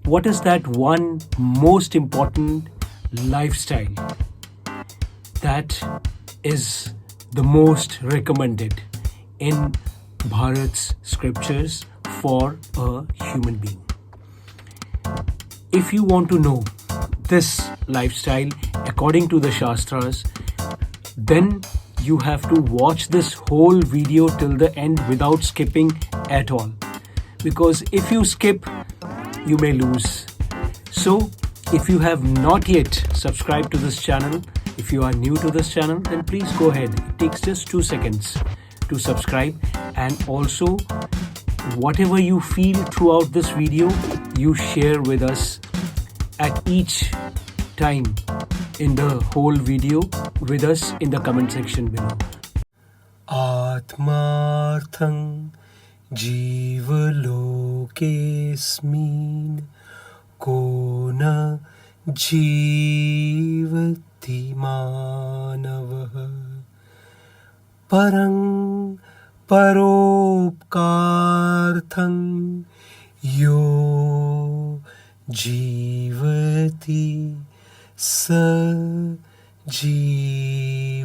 what is that one most important lifestyle that is the most recommended in Bharat's scriptures for a human being? If you want to know this lifestyle according to the Shastras, then you have to watch this whole video till the end without skipping at all. Because if you skip, you may lose. So, if you have not yet subscribed to this channel, if you are new to this channel, then please go ahead. It takes just 2 seconds to subscribe, and also whatever you feel throughout this video, you share with us at each time in the whole video with us in the comment section below. Atmarthang jivalokesmin kona jivati manavah parang paropkarthang yo jivati sa jivati.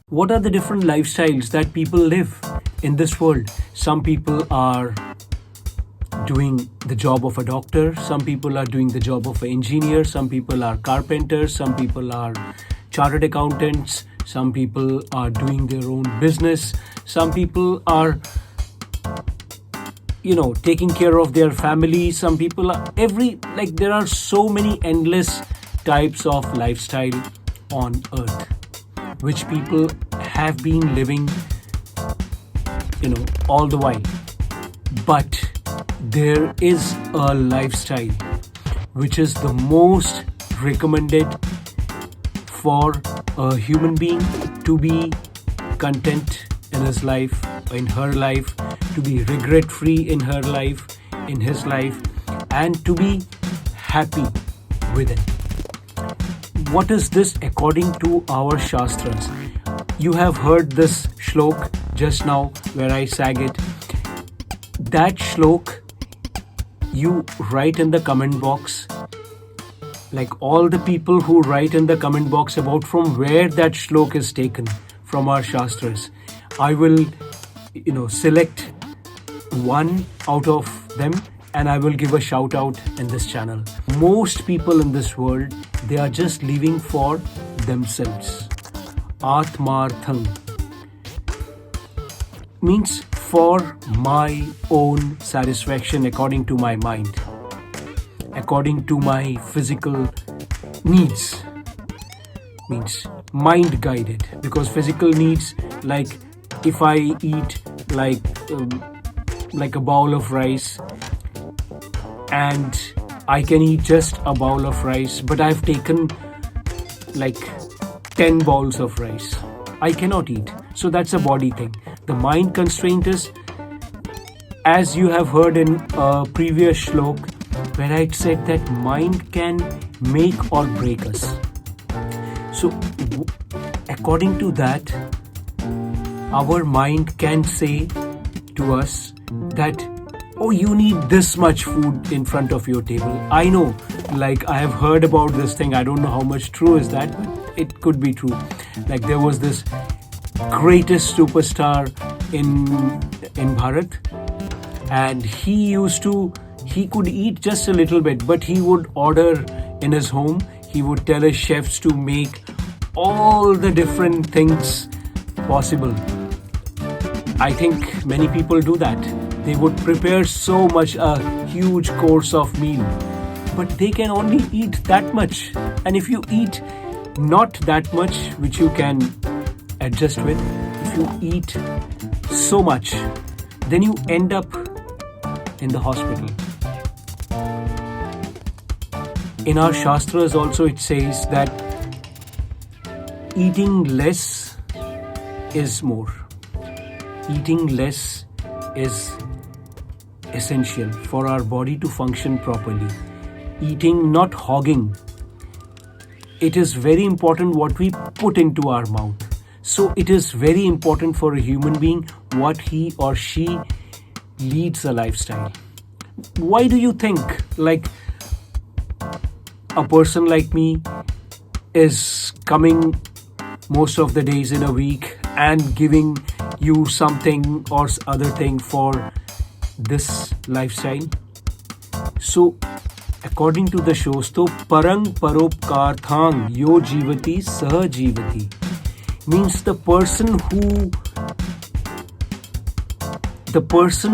What are the different lifestyles that people live in this world? Some people are doing the job of a doctor, some people are doing the job of an engineer, some people are carpenters, some people are chartered accountants, some people are doing their own business, some people are taking care of their family, some people are there are so many endless types of lifestyle on earth which people have been living all the while. But there is a lifestyle which is the most recommended for a human being to be content in his life, in her life, to be regret free in her life, in his life, and to be happy with it. What is this according to our Shastras? You have heard this Shloka just now where I sang it. That Shloka you write in the comment box, like all the people who write in the comment box about from where that Shloka is taken from our Shastras. I will select one out of them and I will give a shout out in this channel. Most people in this world, they are just living for themselves. Atmartham means for my own satisfaction according to my mind, according to my physical needs. Means mind guided, because physical needs, like if I eat like a bowl of rice and I can eat just a bowl of rice, but I've taken like 10 bowls of rice, I cannot eat. So that's a body thing. The mind constraint is, as you have heard in a previous Shloka where I said that mind can make or break us. So according to that, our mind can say to us that, oh, you need this much food in front of your table. I know, like I have heard about this thing. I don't know how much true is that, but it could be true. Like there was this greatest superstar in Bharat, and he could eat just a little bit, but he would order in his home. He would tell his chefs to make all the different things possible. I think many people do that. They would prepare so much, a huge course of meal, but they can only eat that much. And if you eat not that much, which you can adjust with, if you eat so much, then you end up in the hospital. In our Shastras also it says that eating less is more. Eating less is essential for our body to function properly. Eating, not hogging. It is very important what we put into our mouth. So it is very important for a human being what he or she leads a lifestyle. Why do you think like a person like me is coming most of the days in a week and giving you something or other thing for this lifestyle? So according to the shows, to parang paropkarthang yo jivati sah jivati means the person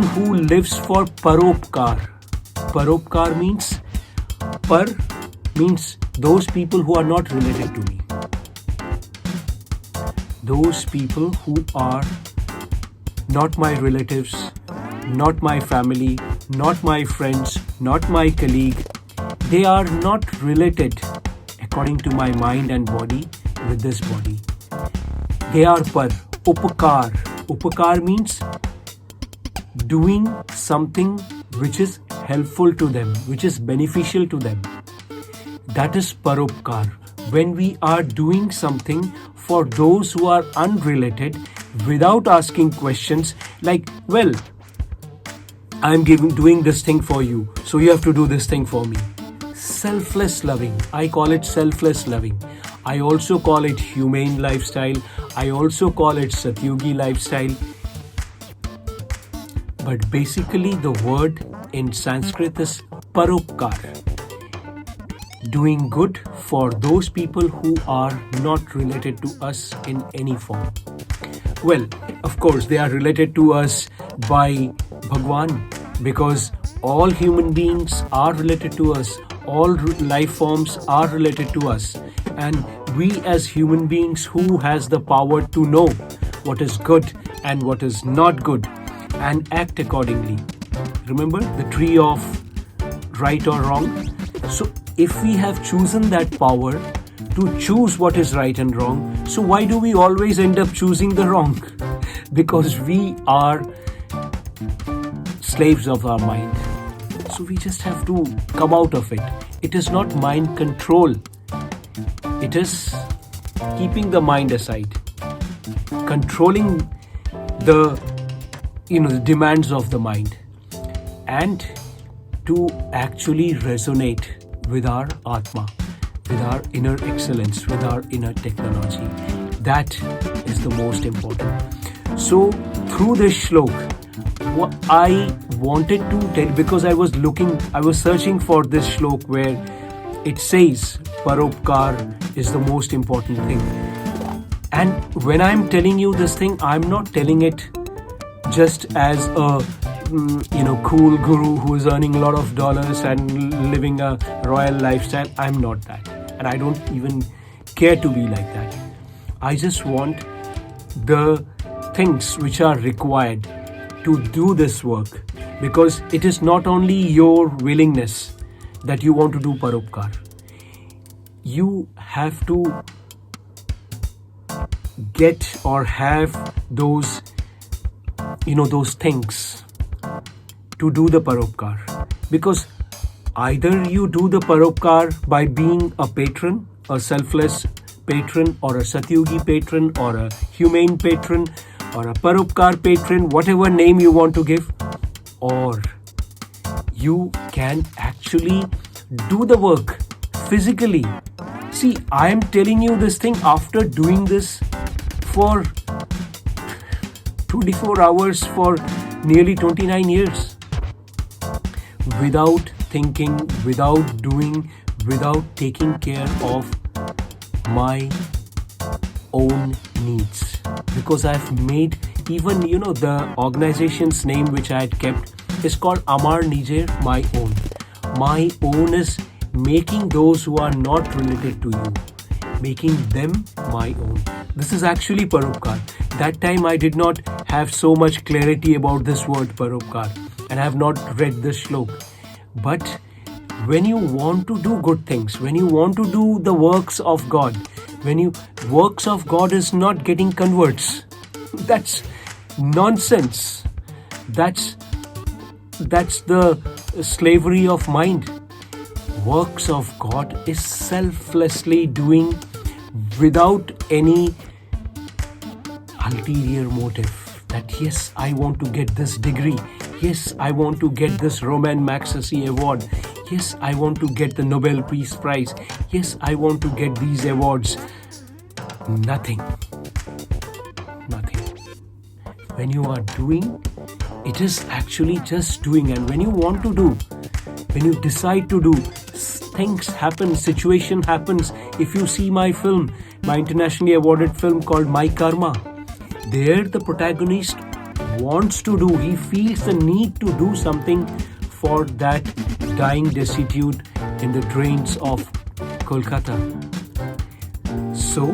who lives for paropkar. Paropkar means par means those people who are not related to me. Those people who are not my relatives, not my family, not my friends, not my colleague. They are not related according to my mind and body with this body. They are par, upakar. Upakar means doing something which is helpful to them, which is beneficial to them. That is paropkar. When we are doing something for those who are unrelated without asking questions like, well, I'm doing this thing for you, so you have to do this thing for me. Selfless loving. I call it selfless loving. I also call it humane lifestyle. I also call it Satyugi lifestyle. But basically the word in Sanskrit is paropkar. Doing good for those people who are not related to us in any form. Well, of course, they are related to us by Bhagwan, because all human beings are related to us. All life forms are related to us. And we as human beings who has the power to know what is good and what is not good and act accordingly. Remember the tree of right or wrong? So if we have chosen that power to choose what is right and wrong, so why do we always end up choosing the wrong? Because we are slaves of our mind. So we just have to come out of it. It is not mind control. It is keeping the mind aside, controlling the demands of the mind, and to actually resonate with our Atma, with our inner excellence, with our inner technology. That is the most important. So through this shlok, what I wanted to tell, because I was searching for this shlok where it says paropkar is the most important thing. And when I'm telling you this thing, I'm not telling it just as a cool guru who is earning a lot of dollars and living a royal lifestyle. I'm not that, and I don't even care to be like that. I just want the things which are required to do this work, because it is not only your willingness that you want to do paropkar. You have to get or have those things to do the paropkar, because either you do the paropkar by being a patron, a selfless patron, or a Satyugi patron, or a humane patron, or a paropkar patron, whatever name you want to give, or you can actually do the work physically. See, I am telling you this thing after doing this for 24 hours for nearly 29 years. Without thinking, without doing, without taking care of my own needs. Because I've made even, the organization's name which I had kept is called Amar Nijer, my own. My own is making those who are not related to you, making them my own. This is actually paropkar. That time I did not have so much clarity about this word paropkar, and I have not read this shlok. But when you want to do good things, when you want to do the works of God, works of God is not getting converts. That's nonsense. That's the slavery of mind. Works of God is selflessly doing without any ulterior motive that yes, I want to get this degree, yes, I want to get this Roman Magsaysay award, yes, I want to get the Nobel Peace Prize, yes, I want to get these awards. Nothing. When you are doing, it is actually just doing. And when you want to do, when you decide to do, things happen, situation happens. If you see my film, my internationally awarded film called My Karma, there the protagonist wants to do, he feels the need to do something for that dying destitute in the drains of Kolkata. So,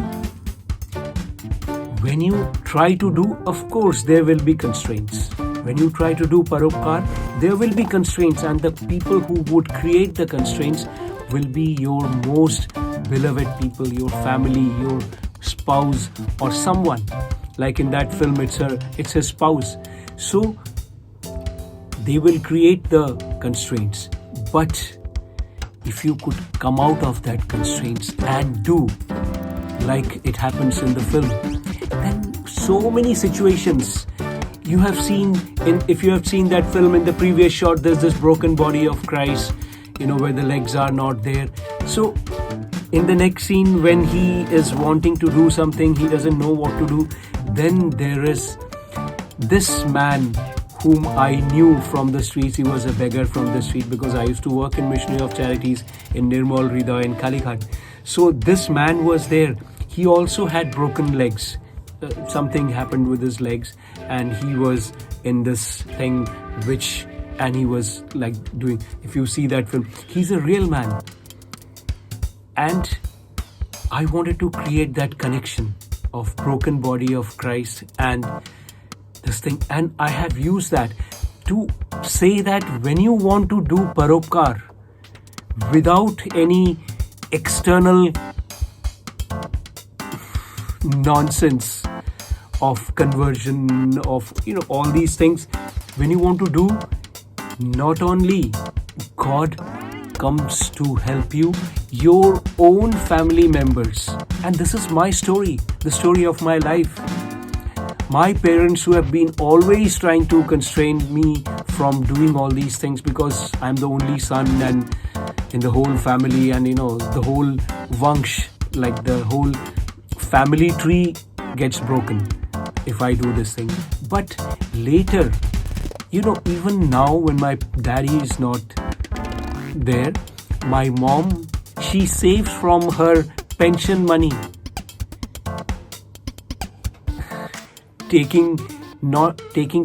when you try to do, of course, there will be constraints. When you try to do paropkar, there will be constraints, and the people who would create the constraints will be your most beloved people, your family, your spouse, or someone. Like in that film, it's his spouse. So they will create the constraints. But if you could come out of that constraints and do like it happens in the film, then so many situations you have seen if you have seen that film, in the previous shot there's this broken body of Christ, where the legs are not there. So in the next scene, when he is wanting to do something, he doesn't know what to do, then there is this man whom I knew from the streets. He was a beggar from the street because I used to work in Missionary of Charities in Nirmal Hriday in Kalighat. So this man was there. He also had broken legs. Something happened with his legs, and he was in this thing and he was like doing, if you see that film, he's a real man. And I wanted to create that connection of broken body of Christ and this thing. And I have used that to say that when you want to do paropkar without any external nonsense of conversion, of all these things, when you want to do, not only God comes to help you, your own family members. And this is my story, the story of my life. My parents, who have been always trying to constrain me from doing all these things because I'm the only son and in the whole family, and the whole vansh, like the whole family tree gets broken if I do this thing. But later, even now when my daddy is not there, my mom, she saves from her pension money, taking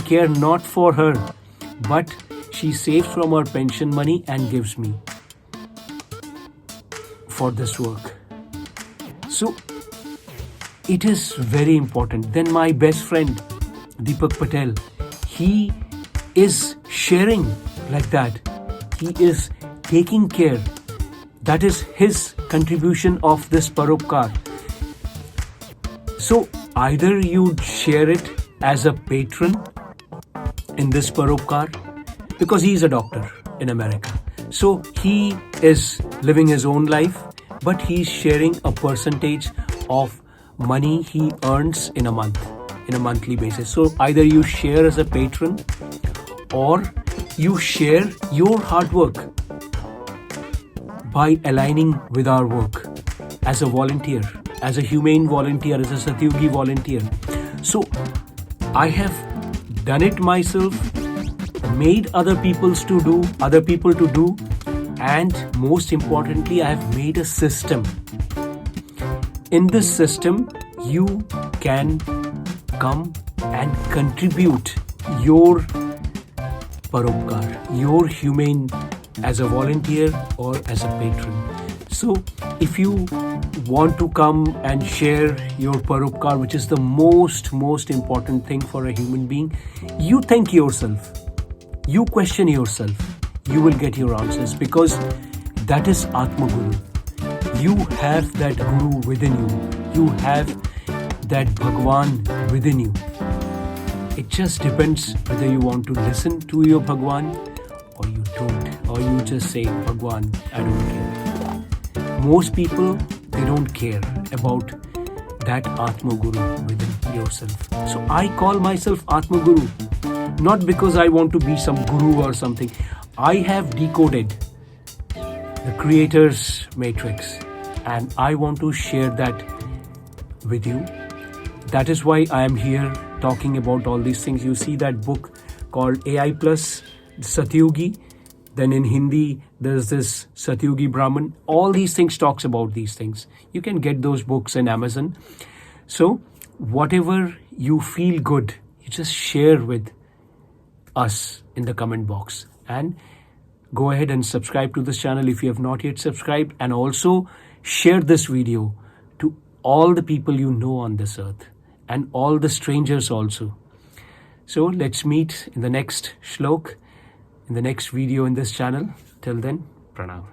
care not for her, but she saves from her pension money and gives me for this work. So it is very important. Then my best friend Deepak Patel, he is sharing like that. He is taking care. That is his contribution of this paropkar. So either you share it as a patron in this paropkar, because he is a doctor in America. So he is living his own life, but he is sharing a percentage of money he earns in a month, in a monthly basis. So either you share as a patron, or you share your hard work by aligning with our work as a volunteer, as a humane volunteer, as a Satyugi volunteer. So I have done it myself, made other people to do, and most importantly, I have made a system. In this system, you can come and contribute your paropkar, your humane, as a volunteer or as a patron. So if you want to come and share your paropkar, which is the most important thing for a human being, you think yourself, you question yourself, you will get your answers, because that is Atma Guru. You have that Guru within you. You have that Bhagwan within you. It just depends whether you want to listen to your Bhagwan or you don't, or you just say, Bhagwan, I don't care. Most people, they don't care about that Atma Guru within yourself. So I call myself Atma Guru, not because I want to be some guru or something. I have decoded the Creator's matrix, and I want to share that with you. That is why I am here talking about all these things. You see that book called AI Plus Satyugi. Then in Hindi, there's this Satyugi Brahman. All these things talks about these things. You can get those books in Amazon. So whatever you feel good, you just share with us in the comment box. And go ahead and subscribe to this channel if you have not yet subscribed. And also share this video to all the people you know on this earth and all the strangers also. So let's meet in the next shlok, in the next video in this channel. Till then, Pranav.